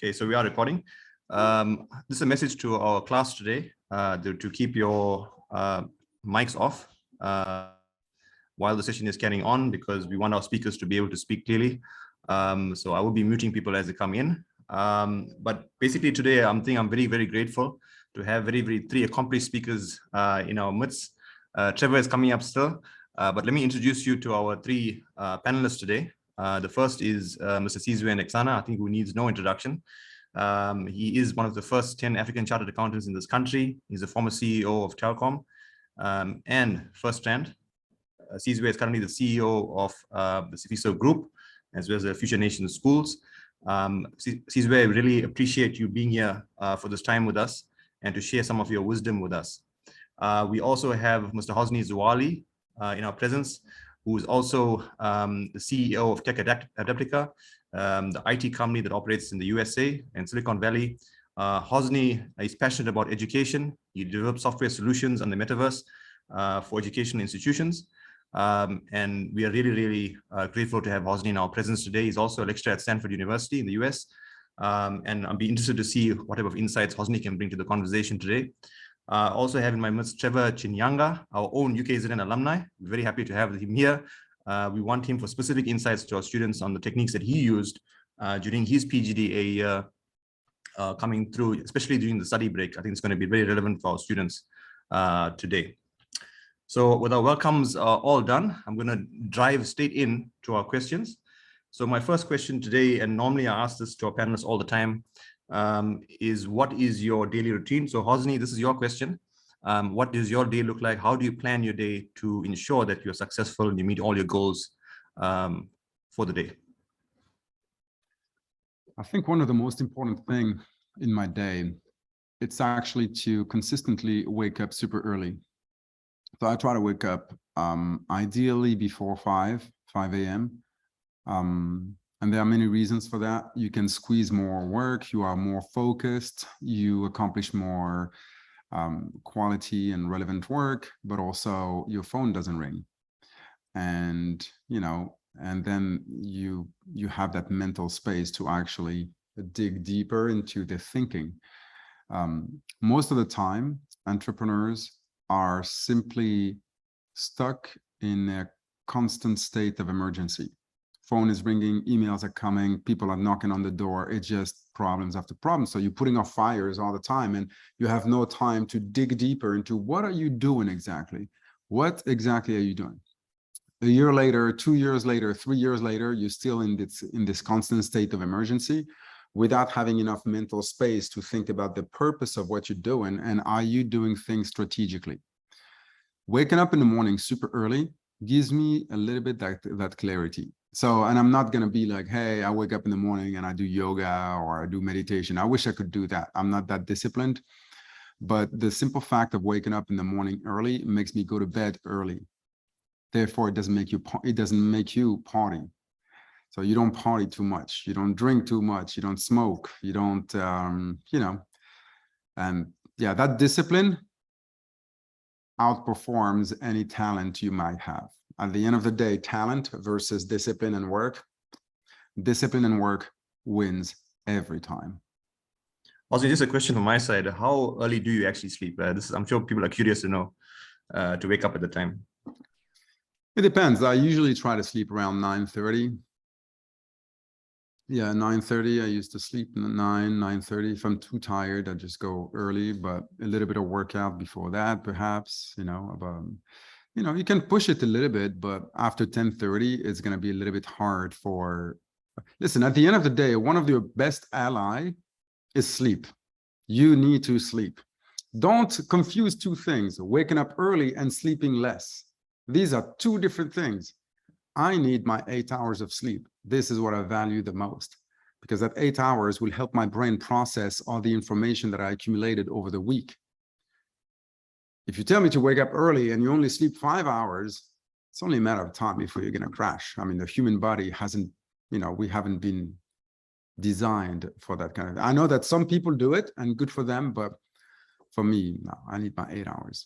Okay, so we are recording. This is a message to our class today to keep your mics off while the session is carrying on, because we want our speakers to be able to speak clearly. So I will be muting people as they come in. But basically today, I'm very, very grateful to have three accomplished speakers in our midst. Trevor is coming up still, but let me introduce you to our three panelists today. The first is Mr. Sizwe Nxasana, I think who needs no introduction. He is one of the first 10 African chartered accountants in this country. He's the former CEO of Telkom and First Strand. Sizwe is currently the CEO of the Sifiso Group, as well as the Future Nations Schools. Sizwe, I really appreciate you being here for this time with us and to share some of your wisdom with us. We also have Mr. Hosni Zaouoali in our presence, who is also the CEO of Adaptika, the IT company that operates in the USA and Silicon Valley. Hosni is passionate about education. He develops software solutions on the metaverse for educational institutions. And we are really grateful to have Hosni in our presence today. He's also a lecturer at Stanford University in the US. And I'll be interested to see what type of insights Hosni can bring to the conversation today. Also have in my midst Trevor Chinyanga, our own UKZN alumni. We're very happy to have him here. We want him for specific insights to our students on the techniques that he used during his PGDA year coming through, especially during the study break. I think it's going to be very relevant for our students today. So with our welcomes all done, I'm going to dive straight in to our questions. So my first question today, and normally I ask this to our panelists all the time, is what is your daily routine? So Hosni, this is your question. What does your day look like? How do you plan your day to ensure that you're successful and you meet all your goals for the day? I think one of the most important things in my day, it's actually to consistently wake up super early. So I try to wake up ideally before 5 a.m. And there are many reasons for that. You can squeeze more work, you are more focused, you accomplish more quality and relevant work, but also your phone doesn't ring. And, and then you have that mental space to actually dig deeper into the thinking. Most of the time, entrepreneurs are simply stuck in a constant state of emergency. Phone is ringing, emails are coming, people are knocking on the door. It's just problems after problems. So you're putting off fires all the time and you have no time to dig deeper into what are you doing exactly? What exactly are you doing? A year later, 2 years later, 3 years later, you're still in this constant state of emergency without having enough mental space to think about the purpose of what you're doing and are you doing things strategically? Waking up in the morning super early gives me a little bit that clarity. So, and I'm not going to be like, hey, I wake up in the morning and I do yoga or I do meditation. I wish I could do that. I'm not that disciplined, but the simple fact of waking up in the morning early makes me go to bed early. Therefore, it doesn't make you party. So you don't party too much. You don't drink too much. You don't smoke. You don't, and yeah, that discipline outperforms any talent you might have. At the end of the day, talent versus discipline and work wins every time. Also, just a question from my side. How early do you actually sleep? I'm sure people are curious to know, to wake up at the time. It depends. I usually try to sleep around 9:30. Yeah, 9:30. I used to sleep 9:30. If I'm too tired, I just go early, but a little bit of workout before that, perhaps, you can push it a little bit, but after 10:30, it's going to be a little bit hard for, listen, at the end of the day, one of your best ally is sleep. You need to sleep. Don't confuse two things, waking up early and sleeping less. These are two different things. I need my 8 hours of sleep. This is what I value the most, because that 8 hours will help my brain process all the information that I accumulated over the week. If you tell me to wake up early and you only sleep 5 hours, it's only a matter of time before you're going to crash. I mean, the human body hasn't, we haven't been designed for that kind of thing. I know that some people do it and good for them, but for me, no, I need my 8 hours.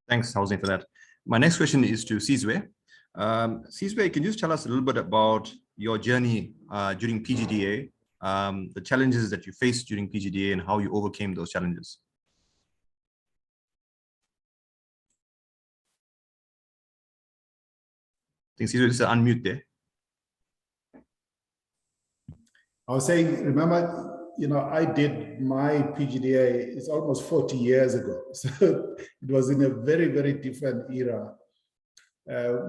Thanks, Hosni, for that. My next question is to Sizwe. Sizwe, can you just tell us a little bit about your journey during PGDA the challenges that you faced during PGDA and how you overcame those challenges. I think Sizwe, just unmute there. I was saying, remember, you know, I did my PGDA, it's almost 40 years ago. So it was in a very, very different era.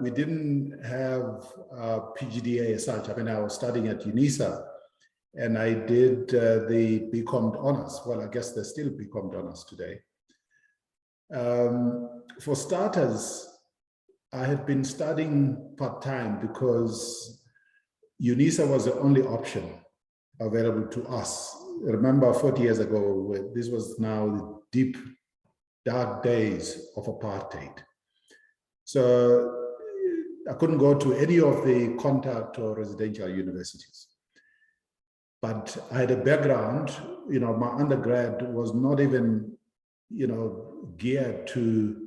We didn't have PGDA as such. I mean, I was studying at UNISA and I did the BCom honors. Well, I guess they're still BCom honors today. For starters, I had been studying part-time because UNISA was the only option available to us. Remember 40 years ago, this was now the deep, dark days of apartheid. So I couldn't go to any of the contact or residential universities. But I had a background, you know, my undergrad was not even, you know, geared to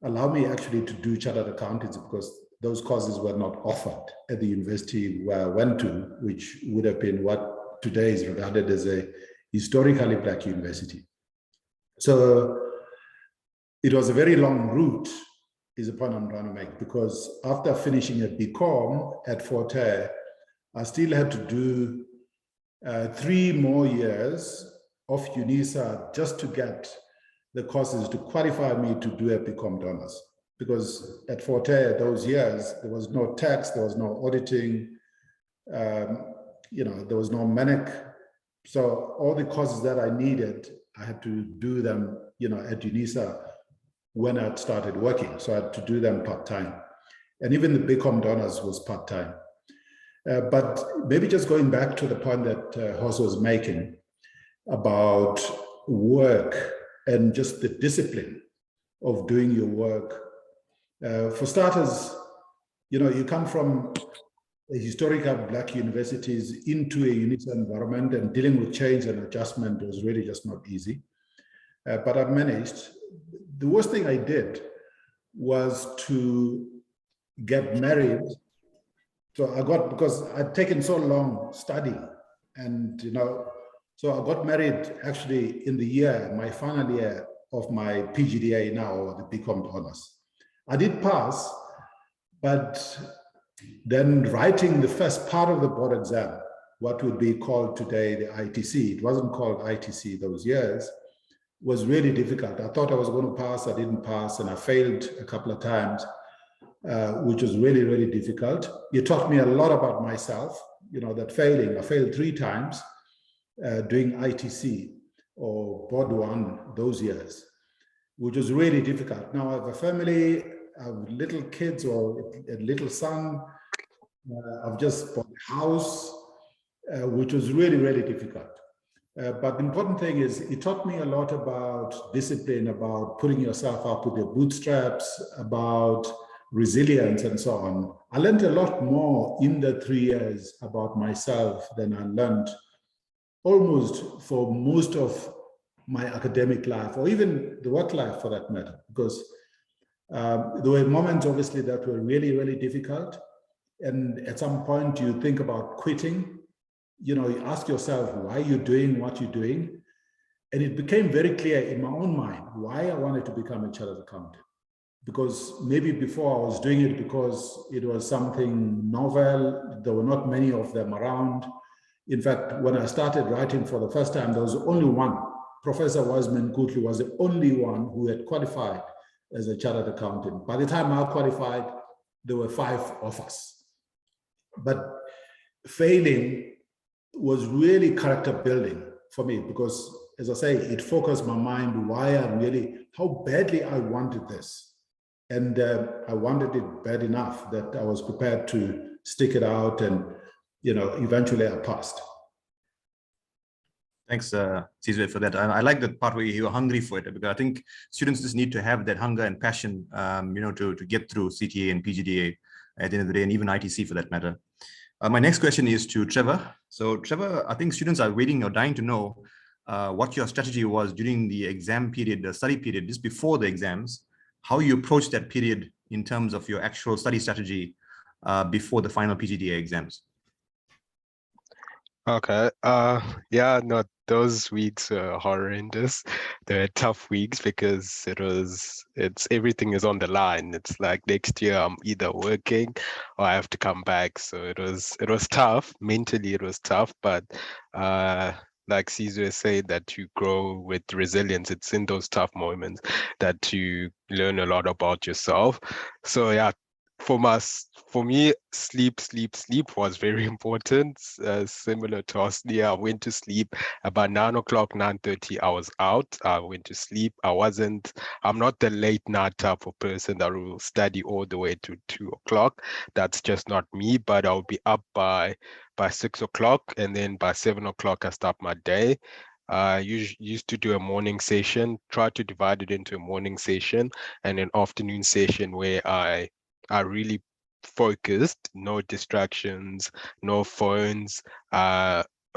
allow me actually to do chartered accountancy because those courses were not offered at the university where I went to, which would have been what today is regarded as a historically Black university. So it was a very long route, is the point I'm trying to make, because after finishing a BCom at Forte, I still had to do 3 more years of UNISA just to get the courses to qualify me to do a BCom honors. Because at Forte, those years, there was no tax, there was no auditing, you know, there was no MENIC. So all the courses that I needed, I had to do them, you know, at UNISA when I started working. So I had to do them part-time. And even the BCom honors was part-time. But maybe just going back to the point that Hos was making about work and just the discipline of doing your work. For starters, you know, you come from a historical Black universities into a UNISA environment, and dealing with change and adjustment was really just not easy. But I've managed. The worst thing I did was to get married. So I got, because I'd taken so long studying, and, you know, so I got married actually in the year, my final year of my PGDA now, or the BCom honors. I did pass, but then writing the first part of the board exam, what would be called today the ITC, it wasn't called ITC those years, was really difficult. I thought I was going to pass, I didn't pass, and I failed a couple of times, which was really, really difficult. It taught me a lot about myself, you know, that failing, I failed 3 times doing ITC or board 1 those years, which was really difficult. Now I have a family, I have little kids or a little son. I've just bought a house, which was really, really difficult. But the important thing is it taught me a lot about discipline, about putting yourself up with your bootstraps, about resilience and so on. I learned a lot more in the 3 years about myself than I learned almost for most of my academic life, or even the work life for that matter, because there were moments obviously that were really, really difficult. And at some point you think about quitting, you know, you ask yourself why you're doing what you're doing. And it became very clear in my own mind why I wanted to become a chartered accountant. Because maybe before I was doing it because it was something novel, there were not many of them around. In fact, when I started writing for the first time, there was only one. Professor Wiseman Kutli was the only one who had qualified as a chartered accountant. By the time I qualified, there were 5 of us. But failing was really character building for me because, as I say, it focused my mind why I really, how badly I wanted this. And I wanted it bad enough that I was prepared to stick it out, and, you know, eventually I passed. Thanks, Sizwe, for that. I like the part where you were hungry for it, because I think students just need to have that hunger and passion, you know, to get through CTA and PGDA at the end of the day, and even ITC for that matter. My next question is to Trevor. So Trevor, I think students are waiting or dying to know what your strategy was during the exam period, the study period, just before the exams, how you approached that period in terms of your actual study strategy before the final PGDA exams. Okay. Yeah, no, those weeks are horrendous. They're tough weeks because it's everything is on the line. It's like next year I'm either working or I have to come back. So it was tough. Mentally it was tough, but like Sizwe said, that you grow with resilience. It's in those tough moments that you learn a lot about yourself. So yeah, for me, sleep was very important. Similar to Hosni, I went to sleep about 9 o'clock, 9:30. I was out. I went to sleep. I'm not the late night type of person that will study all the way to 2 o'clock. That's just not me, but I'll be up by 6 o'clock, and then by 7 o'clock, I start my day. I used to do a morning session, try to divide it into a morning session and an afternoon session where I really focused, no distractions, no phones.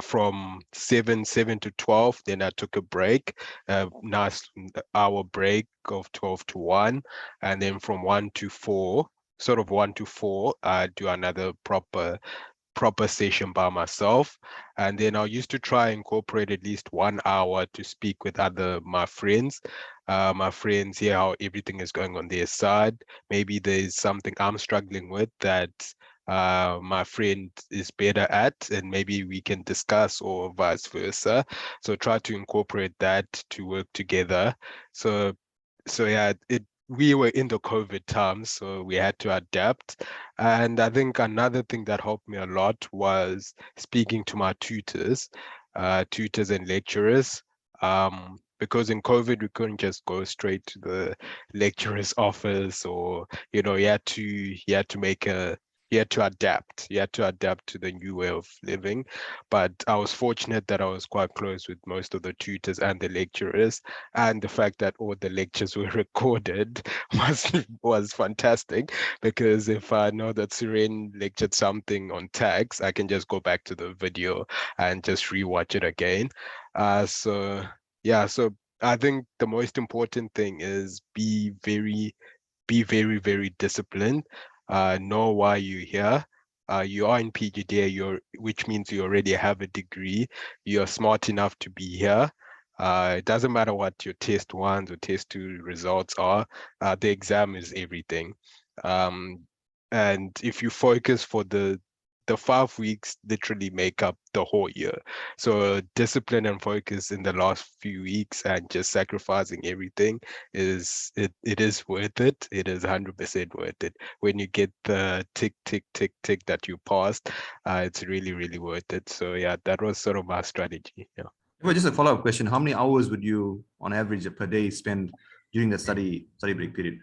From 7 to 12, then I took a break, a nice hour break of 12 to 1, and then from 1 to 4, sort of 1 to 4, I do another proper session by myself. And then I used to try and incorporate at least 1 hour to speak with my friends. My friends, hear how everything is going on their side. Maybe there's something I'm struggling with that my friend is better at, and maybe we can discuss, or vice versa. So try to incorporate that to work together. So yeah, we were in the COVID times, so we had to adapt. And I think another thing that helped me a lot was speaking to my tutors and lecturers. Because in COVID we couldn't just go straight to the lecturer's office, or you had to make a you had to adapt. You had to adapt to the new way of living. But I was fortunate that I was quite close with most of the tutors and the lecturers, and the fact that all the lectures were recorded was fantastic, because if I know that Suren lectured something on tax, I can just go back to the video and just rewatch it again. So yeah, so I think the most important thing is be very, very disciplined. Know why you're here. You are in PGDA, which means you already have a degree. You're smart enough to be here. It doesn't matter what your test 1 or test 2 results are. The exam is everything. Um, and if you focus for the 5 weeks, literally make up the whole year. So discipline and focus in the last few weeks, and just sacrificing everything it is worth it. It is 100% worth it. When you get the tick, tick, tick, tick that you passed, it's really, really worth it. So yeah, that was sort of my strategy. Yeah. Well, just a follow-up question. How many hours would you, on average, per day spend during the study break period?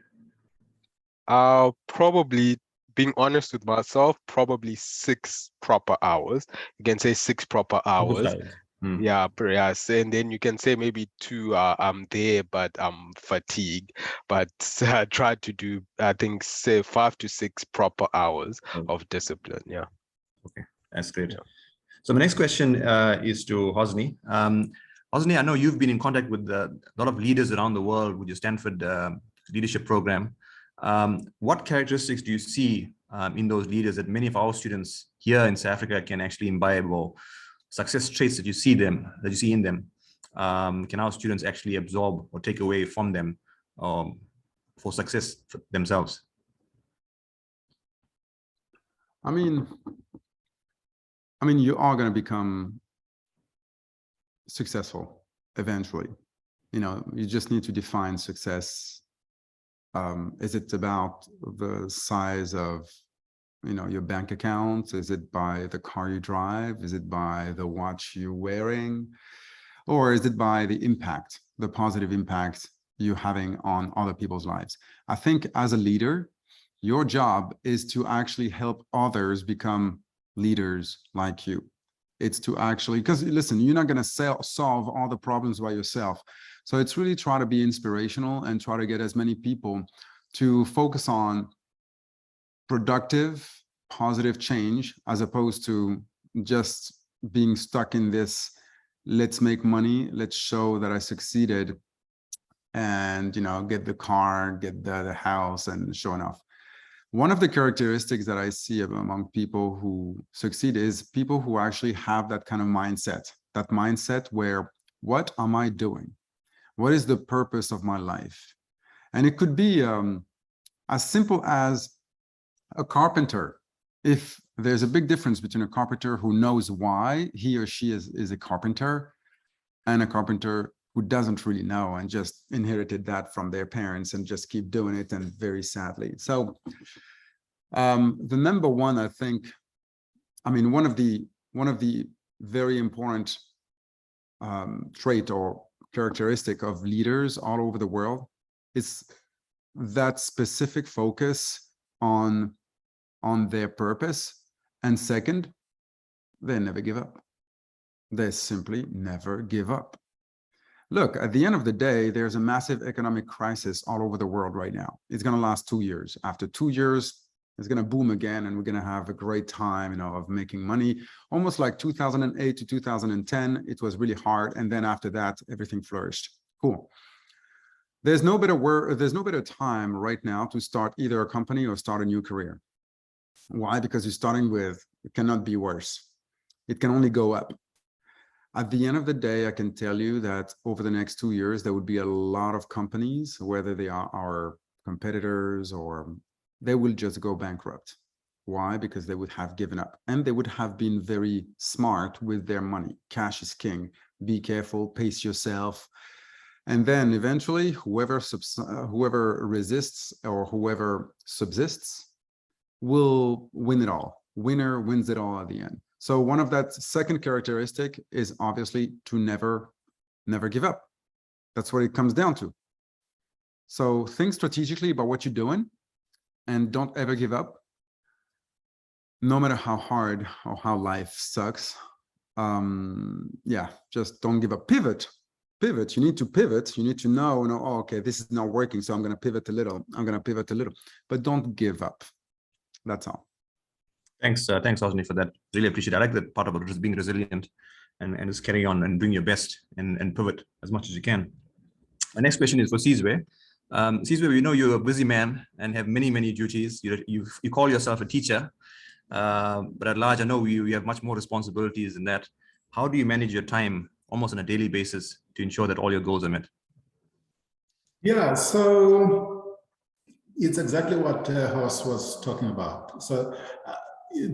Probably, being honest with myself, probably 6 proper hours. You can say 6 proper hours. Yeah, yes. And then you can say maybe 2, I'm there, but I'm fatigued. But I try to do, I think, say 5 to 6 proper hours of discipline. Yeah. Okay, that's great. Yeah. So my next question is to Hosni. Hosni, I know you've been in contact with a lot of leaders around the world with your Stanford leadership program. What characteristics do you see in those leaders that many of our students here in South Africa can actually imbibe, or success traits that you see in them? Can our students actually absorb or take away from them for success for themselves? I mean, you are going to become successful eventually. You just need to define success. Is it about the size of, your bank account? Is it by the car you drive? Is it by the watch you're wearing? Or is it by the impact, the positive impact you're having on other people's lives? I think as a leader, your job is to actually help others become leaders like you. It's to actually, because listen, you're not going to solve all the problems by yourself. So it's really try to be inspirational and try to get as many people to focus on productive, positive change, as opposed to just being stuck in this, let's make money, let's show that I succeeded, and get the car, get the house, and showing off. One of the characteristics that I see among people who succeed is people who actually have that kind of mindset where, what am I doing? What is the purpose of my life? And it could be as simple as a carpenter. If there's a big difference between a carpenter who knows why he or she is a carpenter and a carpenter who doesn't really know and just inherited that from their parents and just keep doing it, and very sadly. So the number one, I think, I mean, one of the very important trait or characteristic of leaders all over the world is that specific focus on their purpose. And second, they never give up. They simply never give up. Look, at the end of the day, there's a massive economic crisis all over the world right now. It's going to last 2 years. After 2 years, it's going to boom again, and we're going to have a great time, you know, of making money. Almost like 2008 to 2010, it was really hard, and then after that, everything flourished. Cool. There's no better time right now to start either a company or start a new career. Why? Because you're starting with, it cannot be worse. It can only go up. At the end of the day, I can tell you that over the next 2 years, there would be a lot of companies, whether they are our competitors or they will just go bankrupt. Why? Because they would have given up, and they would have been very smart with their money. Cash is king. Be careful, pace yourself. And then eventually, whoever resists or whoever subsists will win it all. Winner wins it all at the end. So one of that second characteristic is obviously to never give up. That's what it comes down to. So think strategically about what you're doing and don't ever give up, no matter how hard or how life sucks. Yeah, just don't give up. Pivot. You need to pivot. You need to know, oh, okay, this is not working, so I'm going to pivot a little. But don't give up. That's all. Thanks, Hosni, for that. Really appreciate it. I like that part about just being resilient and just carry on and doing your best and pivot as much as you can. My next question is for Sizwe. Sizwe, we know you're a busy man and have many, many duties. You call yourself a teacher, but at large, I know you have much more responsibilities than that. How do you manage your time almost on a daily basis to ensure that all your goals are met? Yeah, so it's exactly what Hos was talking about. So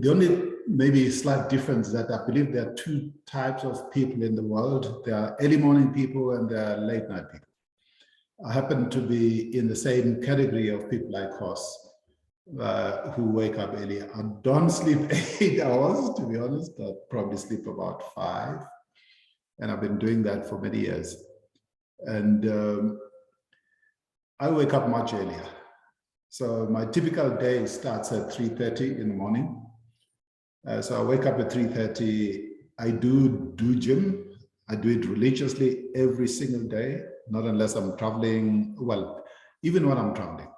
the only maybe slight difference is that I believe there are two types of people in the world. There are early morning people and there are late night people. I happen to be in the same category of people like Hos, who wake up early. I don't sleep 8 hours, to be honest. I probably sleep about 5. And I've been doing that for many years. And I wake up much earlier. So my typical day starts at 3:30 in the morning. So I wake up at 3:30. I do gym. I do it religiously every single day, not unless I'm traveling. Well, even when I'm traveling,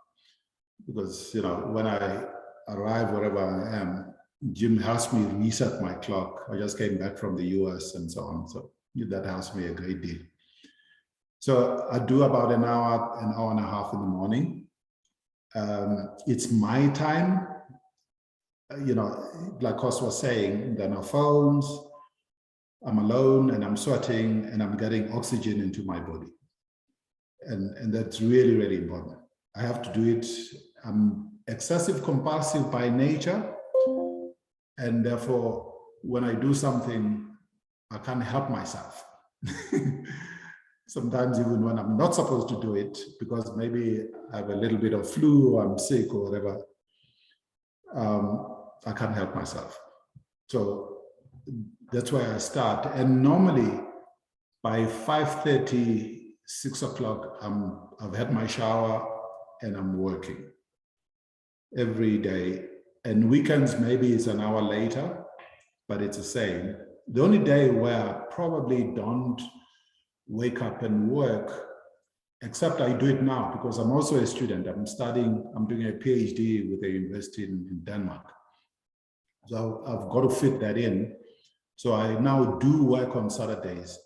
because when I arrive wherever I am, gym helps me reset my clock. I just came back from the US and so on, so that helps me a great deal. So I do about an hour and a half in the morning. It's my time. Like Hos was saying, there are no phones. I'm alone and I'm sweating and I'm getting oxygen into my body. And that's really, really important. I have to do it. I'm excessive compulsive by nature. And therefore, when I do something, I can't help myself. Sometimes even when I'm not supposed to do it, because maybe I have a little bit of flu or I'm sick or whatever, I can't help myself. So that's where I start. And normally by 5:30, 6 o'clock, I've had my shower and I'm working every day. And weekends, maybe it's an hour later, but it's the same. The only day where I probably don't wake up and work, except I do it now because I'm also a student. I'm doing a PhD with a university in Denmark. So I've got to fit that in. So I now do work on Saturdays.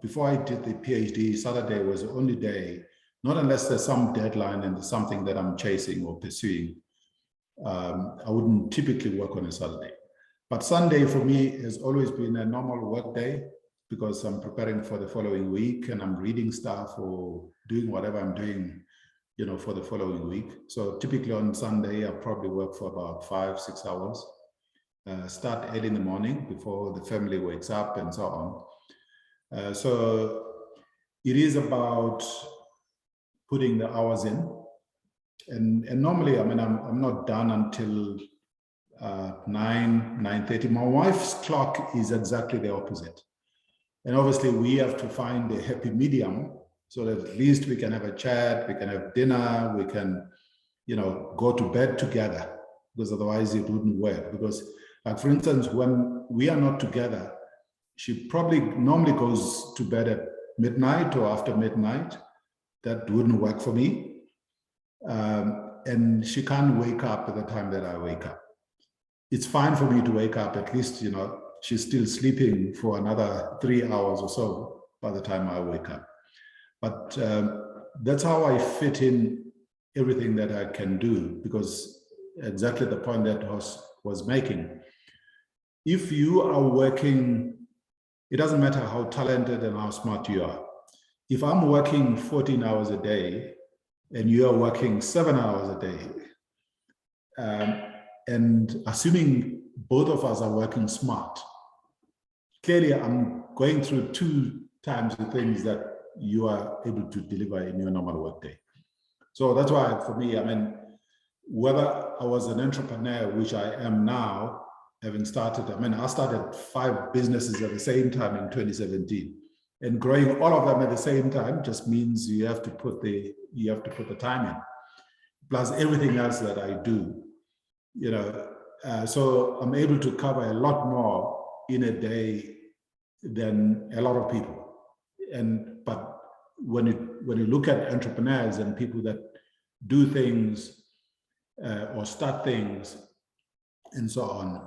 Before I did the PhD, Saturday was the only day, not unless there's some deadline and there's something that I'm chasing or pursuing. I wouldn't typically work on a Saturday. But Sunday for me has always been a normal work day because I'm preparing for the following week and I'm reading stuff or doing whatever I'm doing, you know, for the following week. So typically on Sunday, I probably work for about 5-6 hours. Start early in the morning before the family wakes up and so on. So it is about putting the hours in. And normally, I mean, I'm not done until 9:30. My wife's clock is exactly the opposite. And obviously we have to find a happy medium so that at least we can have a chat, we can have dinner, we can, you know, go to bed together, because otherwise it wouldn't work. Because like, for instance, when we are not together, she probably normally goes to bed at midnight or after midnight. That wouldn't work for me. And she can't wake up at the time that I wake up. It's fine for me to wake up, at least, you know, she's still sleeping for another 3 hours or so by the time I wake up. But that's how I fit in everything that I can do, because exactly the point that was making. If you are working, it doesn't matter how talented and how smart you are. If I'm working 14 hours a day and you are working 7 hours a day, and assuming both of us are working smart, clearly I'm going through 2 times the things that you are able to deliver in your normal workday. So that's why for me, I mean, whether I was an entrepreneur, which I am now, having started, I mean, I started 5 businesses at the same time in 2017, and growing all of them at the same time just means you have to put the time in, plus everything else that I do, you know. So I'm able to cover a lot more in a day than a lot of people. But when you look at entrepreneurs and people that do things or start things and so on,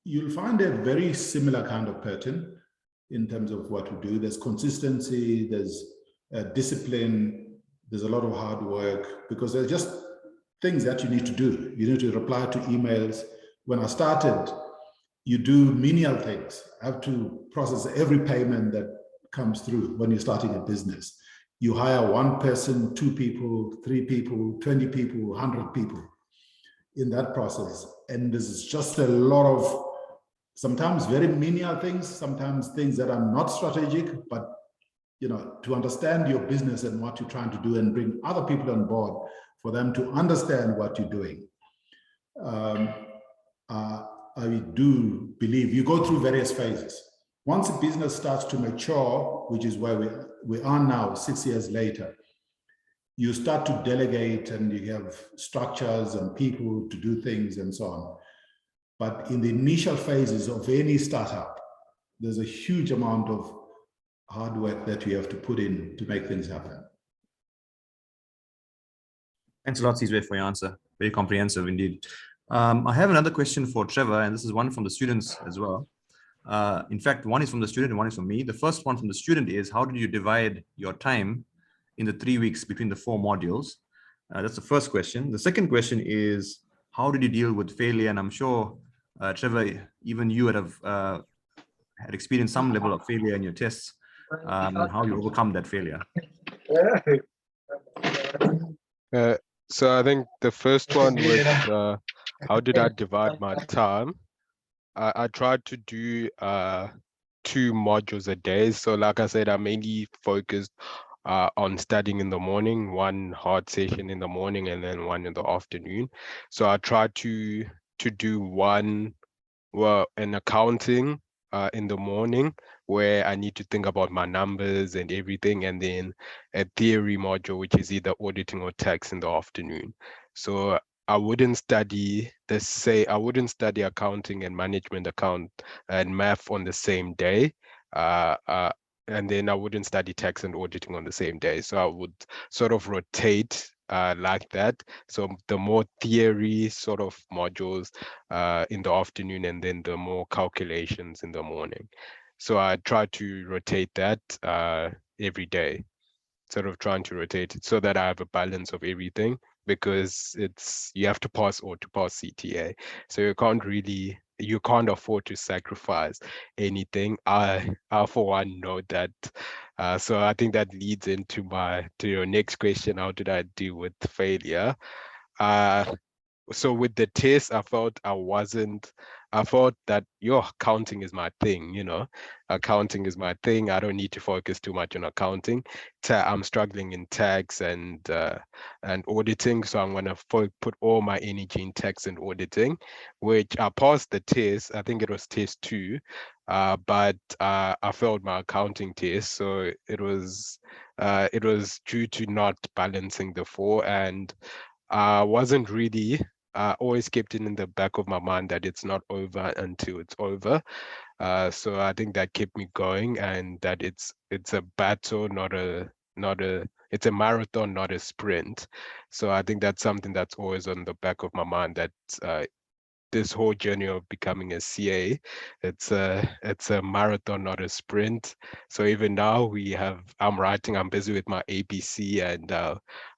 you'll find a very similar kind of pattern in terms of what we do. There's consistency, there's discipline, there's a lot of hard work, because there's just things that you need to do. You need to reply to emails. When I started, you do menial things. I have to process every payment that comes through when you're starting a business. You hire 1 person, 2 people, 3 people, 20 people, 100 people in that process. And there's just a lot of sometimes very menial things, sometimes things that are not strategic, but, you know, to understand your business and what you're trying to do and bring other people on board for them to understand what you're doing. I do believe you go through various phases. Once a business starts to mature, which is where we are now, 6 years later, you start to delegate and you have structures and people to do things and so on. But in the initial phases of any startup, there's a huge amount of hard work that you have to put in to make things happen. Thanks a lot, Sizwe, for your answer. Very comprehensive indeed. I have another question for Trevor, and this is one from the students as well. In fact, one is from the student and one is from me. The first one from the student is, how did you divide your time in the 3 weeks between the 4 modules? That's the first question. The second question is, how did you deal with failure? And I'm sure, Trevor, even you would have had experienced some level of failure in your tests, and how you overcome that failure. So I think the first one was, how did I divide my time? I tried to do 2 modules a day. So like I said, I mainly focused on studying in the morning, 1 hard session in the morning and then 1 in the afternoon. So I tried to do 1, well, an accounting in the morning, where I need to think about my numbers and everything, and then a theory module, which is either auditing or tax, in the afternoon. So I wouldn't study accounting and management account and math on the same day. And then I wouldn't study tax and auditing on the same day. So I would sort of rotate like that. So the more theory sort of modules in the afternoon, and then the more calculations in the morning. So I try to rotate that every day, sort of trying to rotate it so that I have a balance of everything. because you have to pass or to pass CTA. So you can't afford to sacrifice anything. I for one know that. So I think that leads into your next question. How did I deal with failure? So with the test, I felt that accounting is my thing, accounting is my thing. I don't need to focus too much on accounting. I'm struggling in tax and auditing, so I'm gonna put all my energy in tax and auditing, which I passed the test. I think it was test 2, but I failed my accounting test. So it was due to not balancing the 4, and I wasn't really. I always kept it in the back of my mind that it's not over until it's over. So I think that kept me going, and that it's a battle, it's a marathon, not a sprint. So I think that's something that's always on the back of my mind, that this whole journey of becoming a CA, it's a marathon, not a sprint. So even now I'm busy with my ABC, and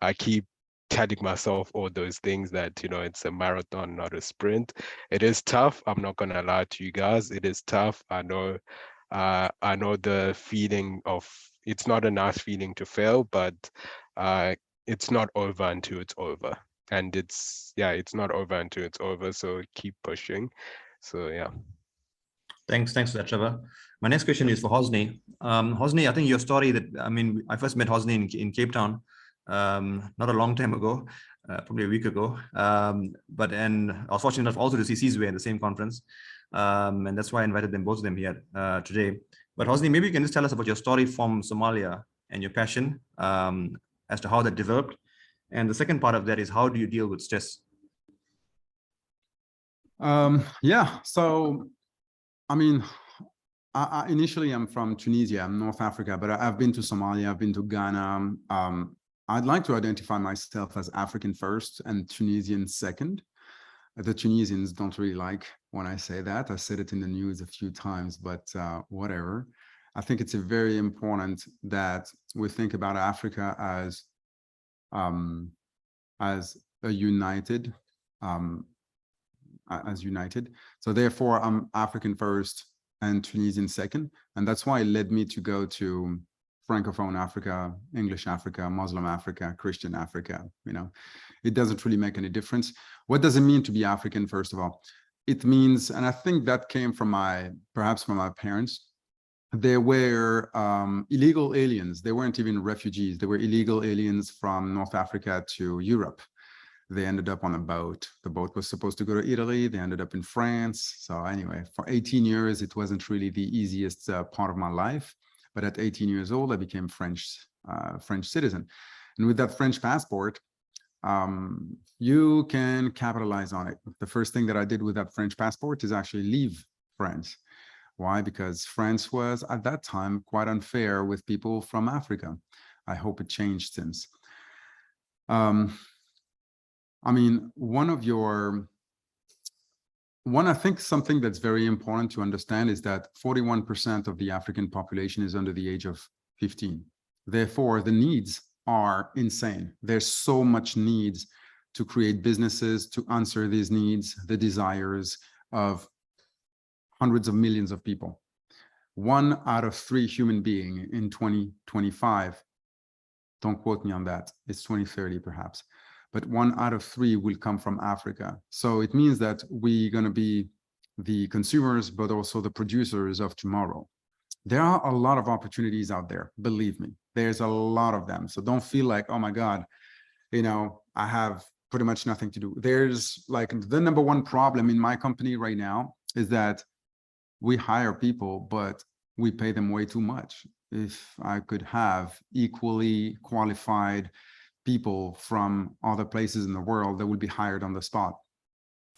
I keep telling myself all those things, that it's a marathon, not a sprint. It is tough. I'm not gonna lie to you guys. It is tough. I know the feeling of, it's not a nice feeling to fail, but it's not over until it's over. And it's not over until it's over. So keep pushing. So yeah. Thanks for that, Trevor. My next question is for Hosni. Hosni, I think your story I first met Hosni in Cape Town, not a long time ago, probably a week ago. But I was fortunate enough also to see Sizwe in the same conference. And that's why I invited both of them here today. But Hosni, maybe you can just tell us about your story from Somalia and your passion, as to how that developed. And the second part of that is, how do you deal with stress? Yeah, so I mean, initially I'm from Tunisia, I'm North Africa, but I've been to Somalia, I've been to Ghana. I'd like to identify myself as African first and Tunisian second. The Tunisians don't really like when I say that. I said it in the news a few times, but whatever. I think it's very important that we think about Africa as united. So therefore, I'm African first and Tunisian second. And that's why it led me to go to Francophone Africa, English Africa, Muslim Africa, Christian Africa. It doesn't really make any difference. What does it mean to be African, first of all? It means, and I think that came from perhaps from my parents, they were illegal aliens. They weren't even refugees. They were illegal aliens from North Africa to Europe. They ended up on a boat. The boat was supposed to go to Italy. They ended up in France. So anyway, for 18 years, it wasn't really the easiest part of my life. But at 18 years old, I became French citizen. And with that French passport, you can capitalize on it. The first thing that I did with that French passport is actually leave France. Why? Because France was, at that time, quite unfair with people from Africa. I hope it changed since. I mean, I think something that's very important to understand is that 41% of the African population is under the age of 15. Therefore, the needs are insane. There's so much needs to create businesses, to answer these needs, the desires of hundreds of millions of people. 1 out of 3 human beings in 2025, don't quote me on that, it's 2030 perhaps, but 1 out of 3 will come from Africa. So it means that we're going to be the consumers, but also the producers of tomorrow. There are a lot of opportunities out there, believe me. There's a lot of them. So don't feel like, oh my God, I have pretty much nothing to do. There's like the number one problem in my company right now is that we hire people, but we pay them way too much. If I could have equally qualified people from other places in the world that would be hired on the spot.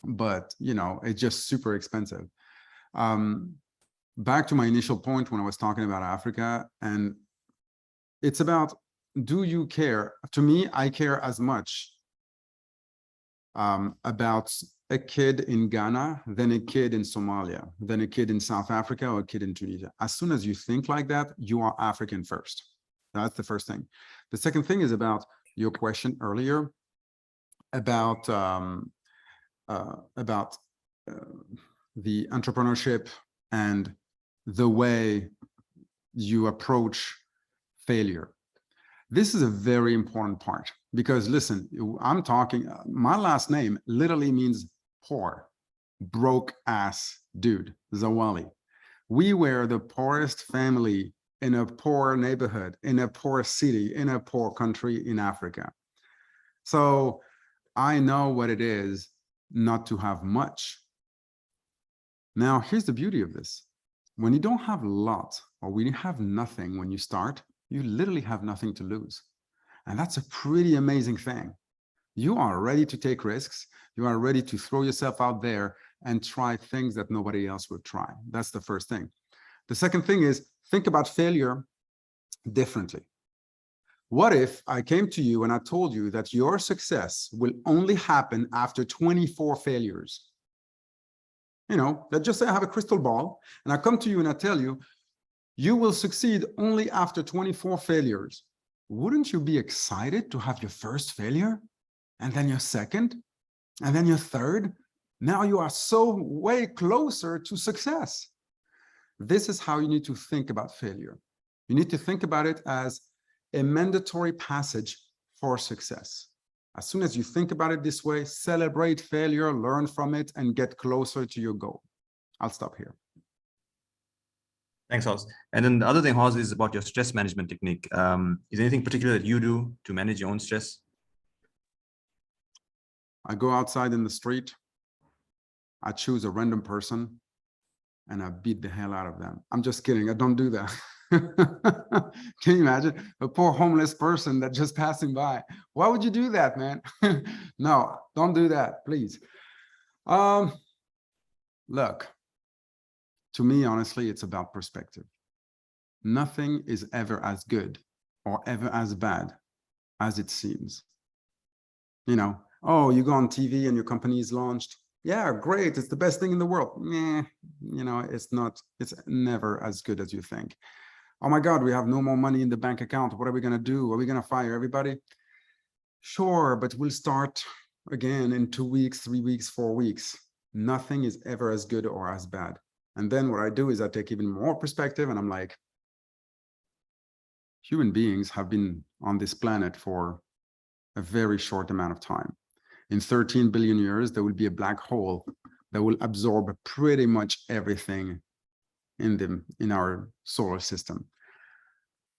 But, it's just super expensive. Back to my initial point when I was talking about Africa, and it's about, do you care? To me, I care as much about a kid in Ghana than a kid in Somalia, than a kid in South Africa or a kid in Tunisia. As soon as you think like that, you are African first. That's the first thing. The second thing is about your question earlier. about the entrepreneurship and the way you approach failure. This is a very important part because listen, I'm talking, my last name literally means poor, broke ass dude, Zaouali. We were the poorest family in a poor neighborhood, in a poor city, in a poor country in Africa. So I know what it is not to have much. Now, here's the beauty of this. When you don't have a lot, or when you have nothing when you start, you literally have nothing to lose. And that's a pretty amazing thing. You are ready to take risks. You are ready to throw yourself out there and try things that nobody else would try. That's the first thing. The second thing is think about failure differently. What if I came to you and I told you that your success will only happen after 24 failures? You know, let's just say I have a crystal ball and I come to you and I tell you, you will succeed only after 24 failures. Wouldn't you be excited to have your first failure and then your second and then your third? Now you are so way closer to success. This is how you need to think about failure. You need to think about it as a mandatory passage for success. As soon as you think about it this way, celebrate failure, learn from it, and get closer to your goal. I'll stop here. Thanks, Hos. And then the other thing, Hos, is about your stress management technique. Is there anything particular that you do to manage your own stress? I go outside in the street. I choose a random person and I beat the hell out of them. I'm just kidding. I don't do that. Can you imagine a poor homeless person that just passing by? Why would you do that, man? No, don't do that, please. Look, to me, honestly, it's about perspective. Nothing is ever as good or ever as bad as it seems. You know, oh, you go on TV and your company is launched. Yeah, great. It's the best thing in the world. Nah, you know, it's not, it's never as good as you think. Oh my God, we have no more money in the bank account. What are we going to do? Are we going to fire everybody? Sure, but we'll start again in 2 weeks, 3 weeks, 4 weeks. Nothing is ever as good or as bad. And then what I do is I take even more perspective and I'm like, human beings have been on this planet for a very short amount of time. In 13 billion years, there will be a black hole that will absorb pretty much everything in our solar system.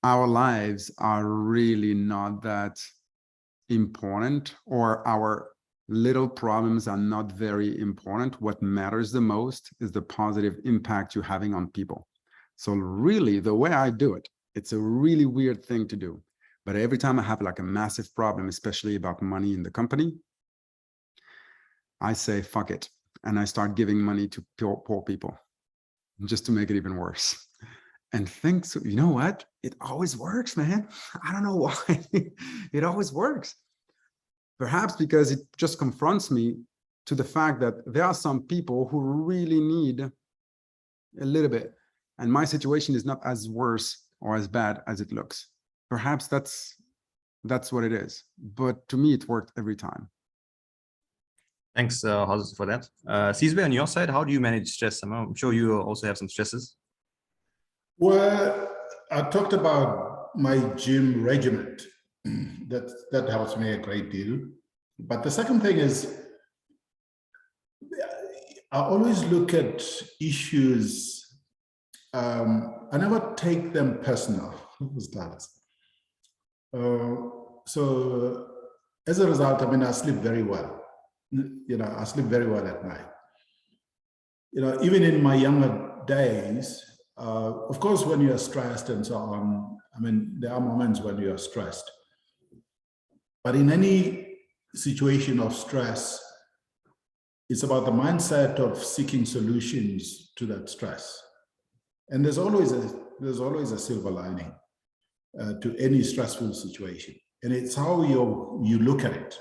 Our lives are really not that important, or our little problems are not very important. What matters the most is the positive impact you're having on people. So really, the way I do it, it's a really weird thing to do. But every time I have like a massive problem, especially about money in the company, I say, fuck it. And I start giving money to poor people just to make it even worse. And things, you know what? It always works, man. I don't know why. It always works. Perhaps because it just confronts me to the fact that there are some people who really need a little bit. And my situation is not as worse or as bad as it looks. Perhaps that's what it is. But to me, it worked every time. Thanks, Hos, for that. Sizwe, on your side, how do you manage stress? I'm sure you also have some stresses. Well, I talked about my gym regimen. That helps me a great deal. But the second thing is, I always look at issues. I never take them personal. So as a result, I mean, I sleep very well. You know, I sleep very well at night. You know, even in my younger days, of course, when you're stressed and so on, I mean, there are moments when you are stressed. But in any situation of stress, it's about the mindset of seeking solutions to that stress. And there's always a silver lining to any stressful situation. And it's how you look at it.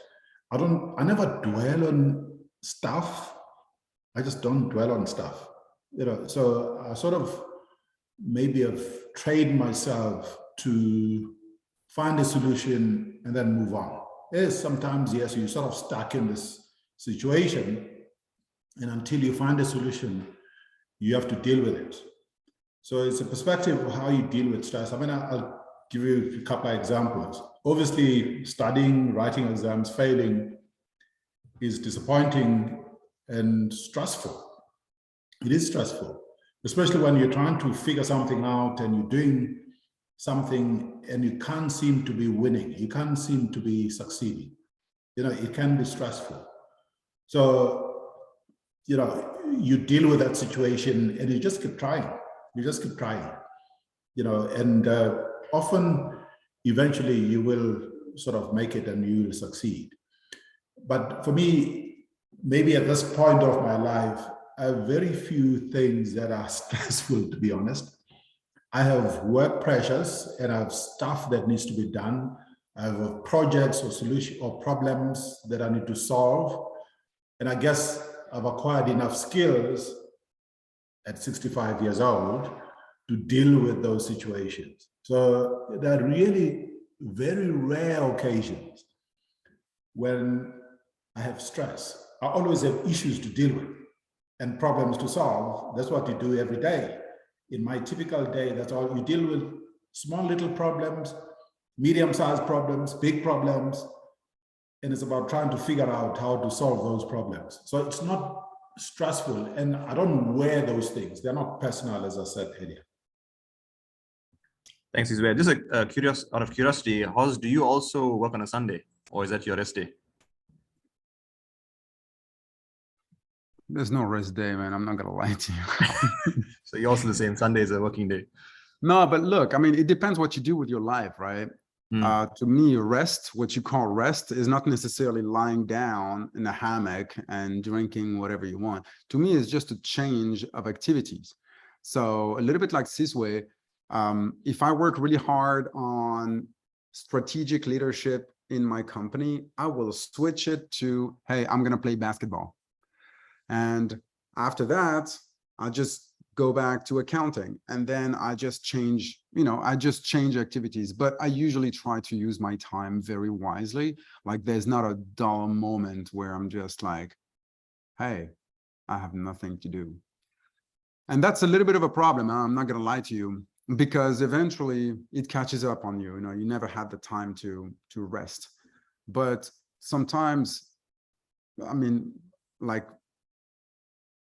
I never dwell on stuff. I just don't dwell on stuff. You know, so I sort of maybe have trained myself to find a solution and then move on. is sometimes, yes, you're sort of stuck in this situation, and until you find a solution, you have to deal with it. So it's a perspective of how you deal with stress. I mean, I'll give you a couple of examples. Obviously, studying, writing exams, failing is disappointing and stressful. It is stressful, especially when you're trying to figure something out and you're doing something and you can't seem to be winning. You can't seem to be succeeding. You know, it can be stressful. So, you know, you deal with that situation and you just keep trying. You just keep trying, you know, and often, eventually you will sort of make it and you will succeed. But for me, maybe at this point of my life, I have very few things that are stressful, to be honest. I have work pressures and I have stuff that needs to be done. I have projects or solutions or problems that I need to solve. And I guess I've acquired enough skills at 65 years old to deal with those situations. So there are really very rare occasions when I have stress. I always have issues to deal with and problems to solve. That's what you do every day. In my typical day, that's all you deal with: small little problems, medium-sized problems, big problems, and it's about trying to figure out how to solve those problems. So it's not stressful, and I don't wear those things. They're not personal, as I said earlier. Thanks, Sizwe. Just out of curiosity, Hos, do you also work on a Sunday, or is that your rest day? There's no rest day, man. I'm not gonna lie to you. So you're also the same. Sunday is a working day. No, but look, I mean, it depends what you do with your life, right? To me, rest, what you call rest, is not necessarily lying down in a hammock and drinking whatever you want. To me, it's just a change of activities. So a little bit like Sizwe, if I work really hard on strategic leadership in my company, I will switch it to, hey, I'm going to play basketball. And after that, I just go back to accounting, and then I just change, I just change activities. But I usually try to use my time very wisely. Like, there's not a dull moment where I'm just like, hey, I have nothing to do. And that's a little bit of a problem. I'm not going to lie to you, because eventually it catches up on you. You never had the time to rest. But sometimes, I mean, like,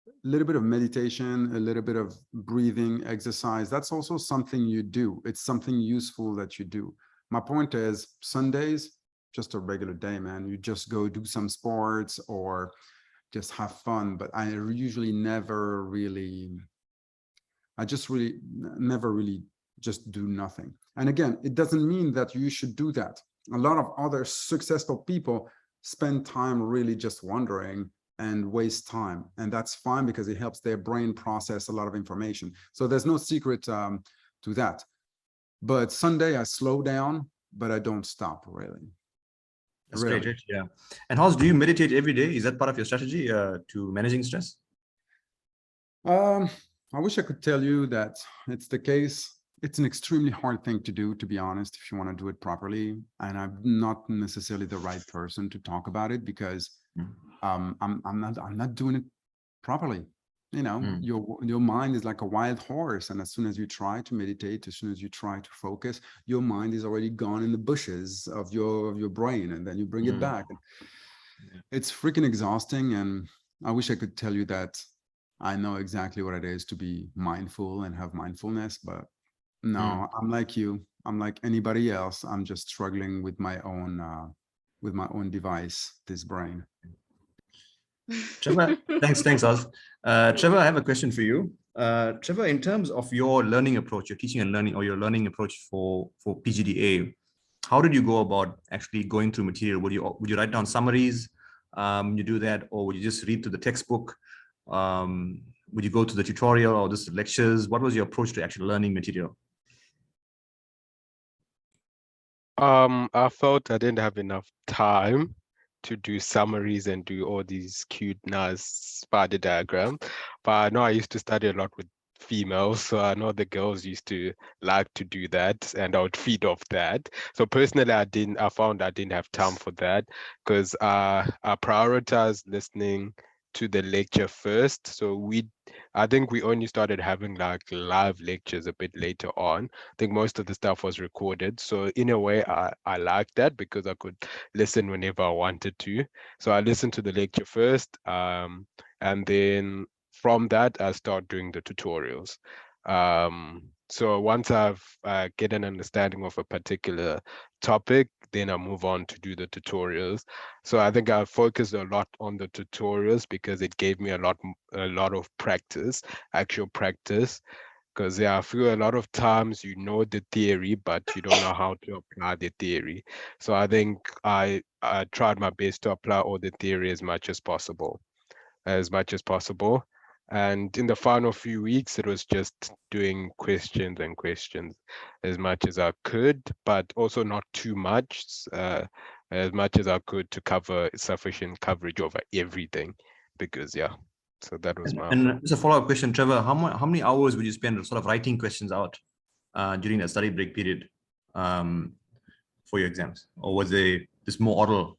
a little bit of meditation, a little bit of breathing exercise, that's also something you do. It's something useful that you do. My point is, Sundays, just a regular day, man. You just go do some sports or just have fun. But I usually never really, never really just do nothing. And again, it doesn't mean that you should do that. A lot of other successful people spend time really just wondering and waste time, and that's fine, because it helps their brain process a lot of information. So there's no secret to that. But Sunday I slow down, but I don't stop, really. That's great. Yeah. And Hos, do you meditate every day? Is that part of your strategy to managing stress? I wish I could tell you that it's the case. It's an extremely hard thing to do, to be honest, if you want to do it properly. And I'm not necessarily the right person to talk about it, because I'm not doing it properly. Your mind is like a wild horse, and as soon as you try to meditate, as soon as you try to focus, your mind is already gone in the bushes of your brain, and then you bring it back. It's freaking exhausting, and I wish I could tell you that I know exactly what it is to be mindful and have mindfulness, but no, I'm like you. I'm like anybody else. I'm just struggling with my own device, this brain. Trevor, thanks, Hos. Trevor, I have a question for you. Trevor, in terms of your learning approach, your teaching and learning, or your learning approach for PGDA, how did you go about actually going through material? Would you write down summaries? You do that, or would you just read through the textbook? Would you go to the tutorial or just lectures? What was your approach to actually learning material? I felt I didn't have enough time to do summaries and do all these cute, nice spider diagrams. But I know I used to study a lot with female, so I know the girls used to like to do that, and I would feed off that. So personally, I found I didn't have time for that because I prioritized listening to the lecture first. So I think we only started having like live lectures a bit later on. I think most of the stuff was recorded. So in a way, I liked that because I could listen whenever I wanted to. So I listened to the lecture first, and then from that, I start doing the tutorials. So once I've get an understanding of a particular topic, then I move on to do the tutorials. So I think I focused a lot on the tutorials because it gave me a lot of practice, actual practice. Because I feel a lot of times you know the theory, but you don't know how to apply the theory. So I think I tried my best to apply all the theory as much as possible. And in the final few weeks, it was just doing questions and questions as much as I could, but also not too much, as much as I could to cover sufficient coverage over everything. Because yeah, so that was my approach. And just a follow-up question, Trevor, how many hours would you spend sort of writing questions out during that study break period for your exams? Or was there this more oral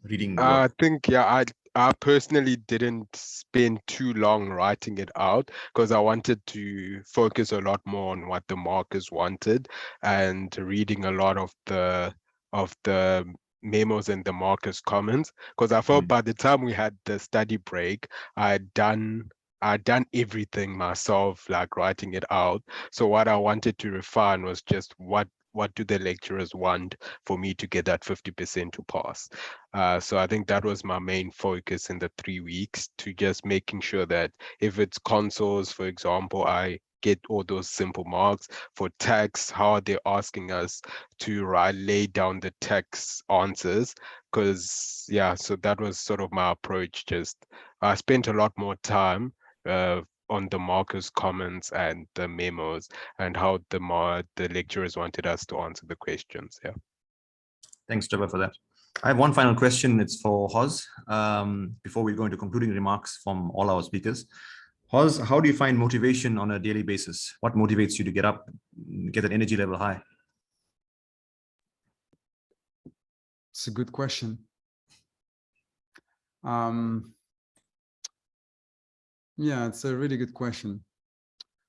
reading I work? think, yeah, I personally didn't spend too long writing it out because I wanted to focus a lot more on what the markers wanted and reading a lot of the memos and the markers comments. Because I felt by the time we had the study break, I'd done everything myself, like writing it out. So what I wanted to refine was just what do the lecturers want for me to get that 50% to pass. So I think that was my main focus in the 3 weeks, to just making sure that if it's consoles, for example, I get all those simple marks. For tax, how are they asking us to lay down the tax answers? Because yeah, so that was sort of my approach. Just I spent a lot more time on the markers, comments, and the memos, and how the lecturers wanted us to answer the questions. Yeah. Thanks, Trevor, for that. I have one final question. It's for Hos. Before we go into concluding remarks from all our speakers. Hos, how do you find motivation on a daily basis? What motivates you to get up, get that energy level high? It's a good question. Yeah, it's a really good question.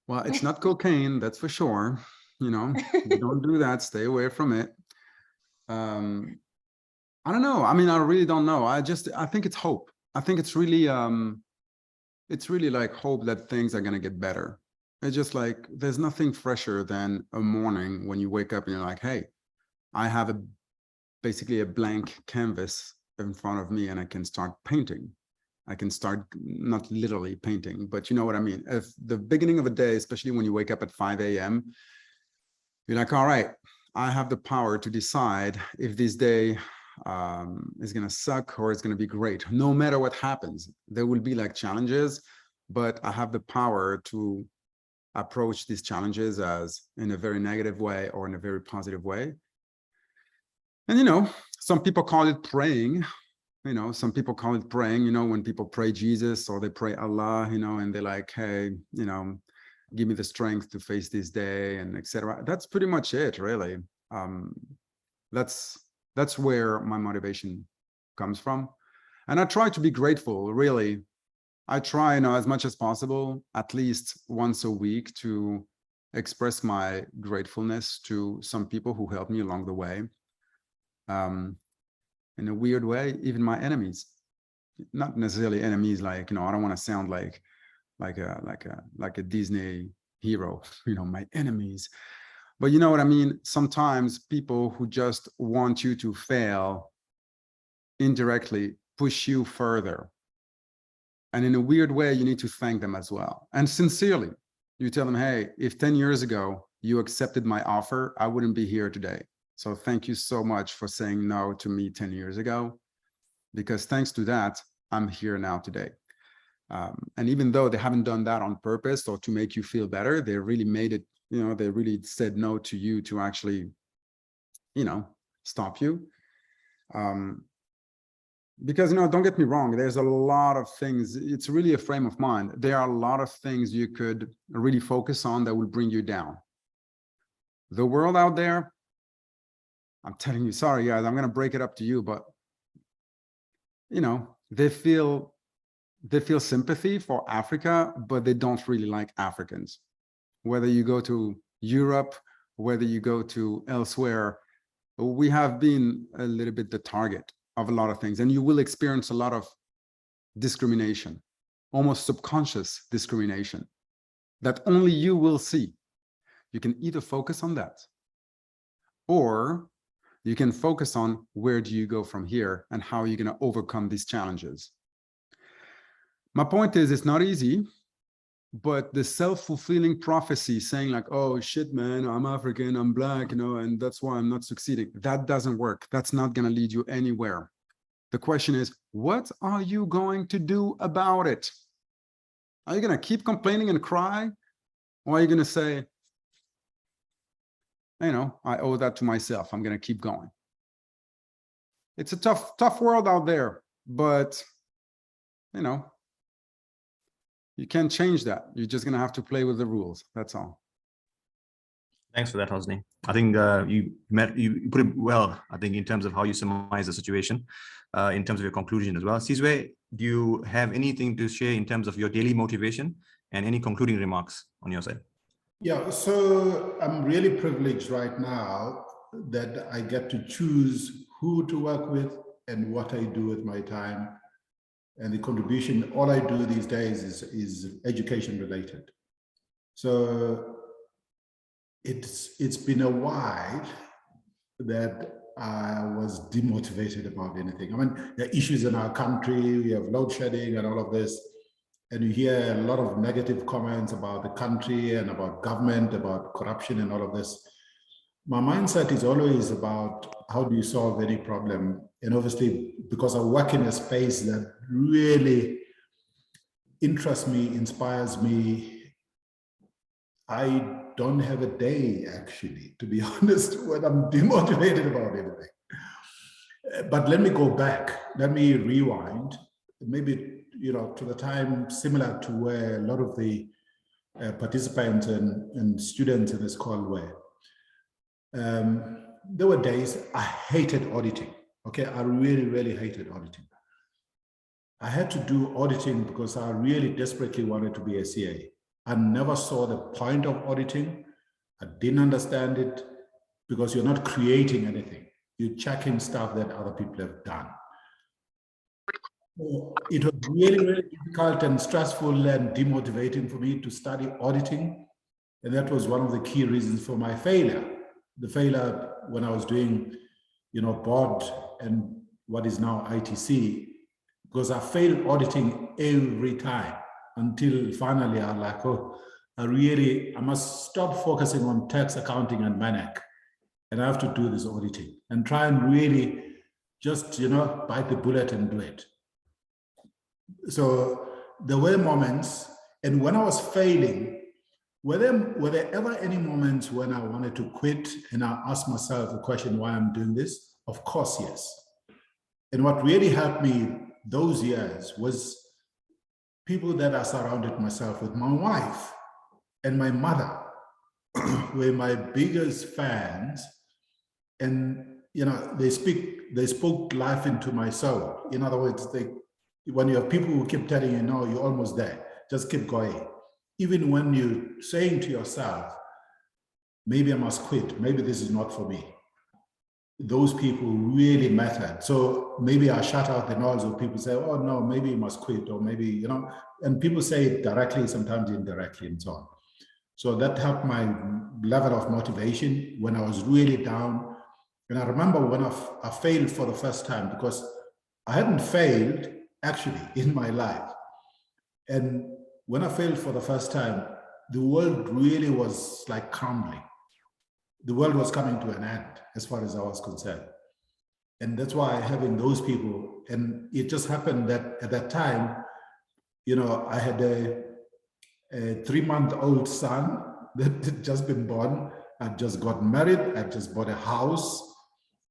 Well, it's not cocaine, that's for sure. You know, don't do that. Stay away from it. I don't know. I mean, I really don't know. I think it's hope. I think it's really like hope that things are going to get better. It's just like, there's nothing fresher than a morning when you wake up and you're like, hey, I have basically a blank canvas in front of me and I can start painting. I can start, not literally painting, but you know what I mean? If the beginning of a day, especially when you wake up at 5 a.m., you're like, all right, I have the power to decide if this day is going to suck or it's going to be great. No matter what happens, there will be like challenges, but I have the power to approach these challenges as in a very negative way or in a very positive way. And, you know, some people call it praying. You know, some people call it praying, you know, when people pray Jesus or they pray Allah, you know, and they're like, hey, you know, give me the strength to face this day and etc. That's pretty much it, really. That's where my motivation comes from. And I try to be grateful, really. I try, you know, as much as possible, at least once a week, to express my gratefulness to some people who helped me along the way. In a weird way, even my enemies, not necessarily enemies, like, you know, I don't want to sound like a Disney hero, you know, my enemies, but you know what I mean? Sometimes people who just want you to fail indirectly push you further. And in a weird way, you need to thank them as well. And sincerely, you tell them, hey, if 10 years ago you accepted my offer, I wouldn't be here today. So thank you so much for saying no to me 10 years ago, because thanks to that, I'm here now today. And even though they haven't done that on purpose or to make you feel better, they really made it, you know, they really said no to you to actually, you know, stop you. Because, don't get me wrong, there's a lot of things. It's really a frame of mind. There are a lot of things you could really focus on that will bring you down. The world out there, I'm telling you, sorry, guys, I'm going to break it up to you, but, they feel sympathy for Africa, but they don't really like Africans. Whether you go to Europe, whether you go to elsewhere, we have been a little bit the target of a lot of things, and you will experience a lot of discrimination, almost subconscious discrimination that only you will see. You can either focus on that, or you can focus on where do you go from here and how are you going to overcome these challenges. My point is, it's not easy, but the self-fulfilling prophecy saying like, oh shit, man, I'm African, I'm black, and that's why I'm not succeeding. That doesn't work. That's not going to lead you anywhere. The question is, what are you going to do about it? Are you going to keep complaining and cry? Or are you going to say, I owe that to myself. I'm going to keep going. It's a tough world out there, but, you can't change that. You're just going to have to play with the rules. That's all. Thanks for that, Hosni. I think you put it well, I think, in terms of how you summarize the situation, in terms of your conclusion as well. Sizwe, do you have anything to share in terms of your daily motivation and any concluding remarks on your side? Yeah, so I'm really privileged right now that I get to choose who to work with and what I do with my time. And the contribution, all I do these days is education related. So it's been a while that I was demotivated about anything. I mean, there are issues in our country, we have load shedding and all of this, and you hear a lot of negative comments about the country and about government, about corruption and all of this. My mindset is always about how do you solve any problem? And obviously, because I work in a space that really interests me, inspires me, I don't have a day, actually, to be honest, when I'm demotivated about anything. But let me go back, let me rewind, maybe, to the time similar to where a lot of the participants and students in this call were. There were days I hated auditing. Okay, I really hated auditing. I had to do auditing because I really desperately wanted to be a CA. I never saw the point of auditing. I didn't understand it because you're not creating anything. You're checking stuff that other people have done. So it was really difficult and stressful and demotivating for me to study auditing. And that was one of the key reasons for my failure. The failure when I was doing, board and what is now ITC, because I failed auditing every time until finally I'm like, oh, I must stop focusing on tax, accounting and MANAC. And I have to do this auditing and try and really just, bite the bullet and do it. So there were moments, and when I was failing, were there ever any moments when I wanted to quit and I asked myself the question why I'm doing this? Of course, yes. And what really helped me those years was people that I surrounded myself with. My wife and my mother were my biggest fans, and they spoke life into my soul. In other words, when you have people who keep telling you, no, you're almost there, just keep going. Even when you're saying to yourself, maybe I must quit, maybe this is not for me. Those people really mattered. So maybe I shut out the noise of people say, oh no, maybe you must quit, or maybe, and people say it directly, sometimes indirectly and so on. So that helped my level of motivation when I was really down. And I remember when I failed for the first time, because I hadn't failed actually in my life. And when I failed for the first time, the world really was like crumbling. The world was coming to an end as far as I was concerned. And that's why having those people, and it just happened that at that time, I had a 3-month-old son that had just been born. I'd just got married. I'd just bought a house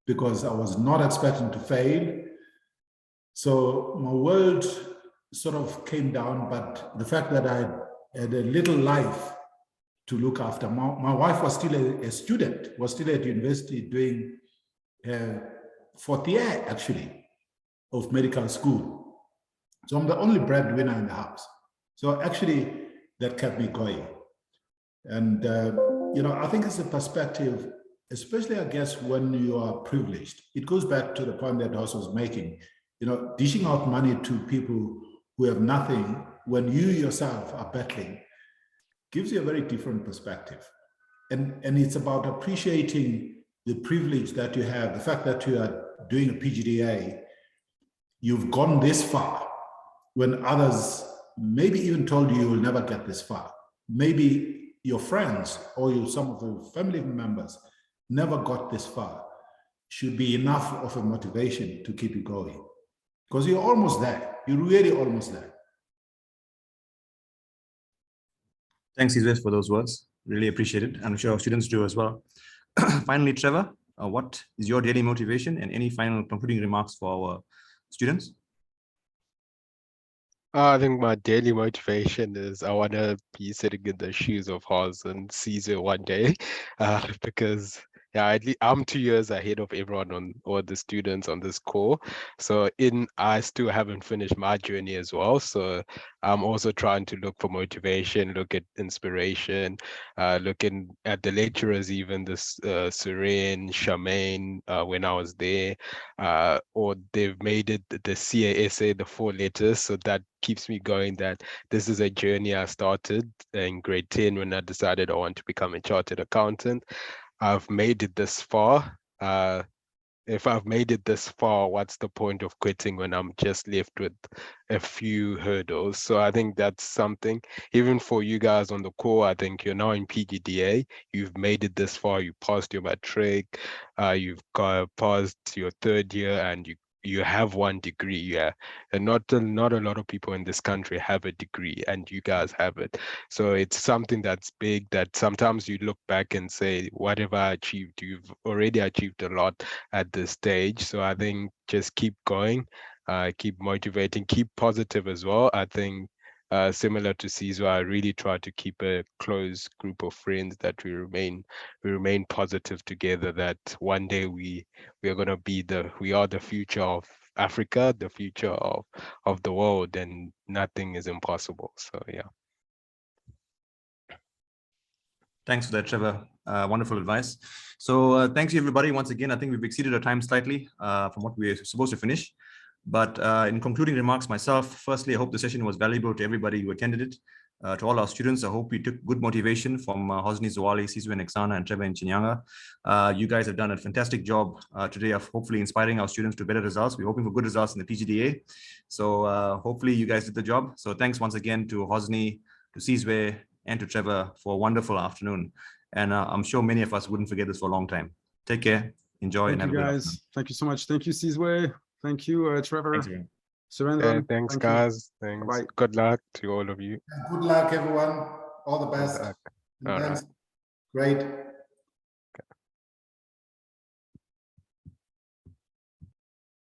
because I was not expecting to fail. So my world sort of came down, but the fact that I had a little life to look after. My wife was still a student, was still at university doing her 4th year, actually, of medical school. So I'm the only breadwinner in the house. So actually, that kept me going. And, you know, I think it's a perspective, especially, I guess, when you are privileged. It goes back to the point that Hos was making, you know, dishing out money to people who have nothing when you yourself are battling gives you a very different perspective. And it's about appreciating the privilege that you have, the fact that you are doing a PGDA, you've gone this far when others maybe even told you will never get this far. Maybe your friends or some of the family members never got this far. Should be enough of a motivation to keep you going. Because you're almost there. You're really almost there. Thanks, Sizwe, for those words. Really appreciate it. I'm sure our students do as well. Finally, Trevor, what is your daily motivation and any final concluding remarks for our students? I think my daily motivation is I want to be sitting in the shoes of Hos and Sizwe one day, because yeah, I'm 2 years ahead of everyone on all the students on this call. So I still haven't finished my journey as well. So I'm also trying to look for motivation, look at inspiration, looking at the lecturers, even this Suren, Charmaine, when I was there, or they've made it the CASA, the 4 letters. So that keeps me going, that this is a journey I started in grade 10 when I decided I want to become a chartered accountant. I've made it this far. If I've made it this far, what's the point of quitting when I'm just left with a few hurdles? So I think that's something, even for you guys on the call, I think you're now in PGDA, you've made it this far, you passed your matric, you've passed your 3rd year, and you have 1 degree, yeah. And not a lot of people in this country have a degree, and you guys have it. So it's something that's big, that sometimes you look back and say, what have I achieved? You've already achieved a lot at this stage. So I think just keep going, keep motivating, keep positive as well. I think similar to Sizwe, I really try to keep a close group of friends that we remain positive together, that one day we are going to be we are the future of Africa, the future of the world, and nothing is impossible. So yeah. Thanks for that, Trevor. Wonderful advice. So thanks you, everybody. Once again, I think we've exceeded our time slightly from what we were supposed to finish. But in concluding remarks myself, firstly, I hope the session was valuable to everybody who attended it. To all our students, I hope we took good motivation from Hosni Zaouali, Sizwe Nxasana, and Trevor Chinyanga. You guys have done a fantastic job today of hopefully inspiring our students to better results. We're hoping for good results in the PGDA. So hopefully you guys did the job. So thanks once again to Hosni, to Sizwe, and to Trevor for a wonderful afternoon. And I'm sure many of us wouldn't forget this for a long time. Take care, enjoy, and have a good afternoon. Guys. Thank you so much. Thank you, Sizwe. Thank you, Trevor. Thanks, Surendran. Thanks, guys. Thanks. Bye. Good luck to all of you. Good luck, everyone. All the best. All Thanks. right. Great.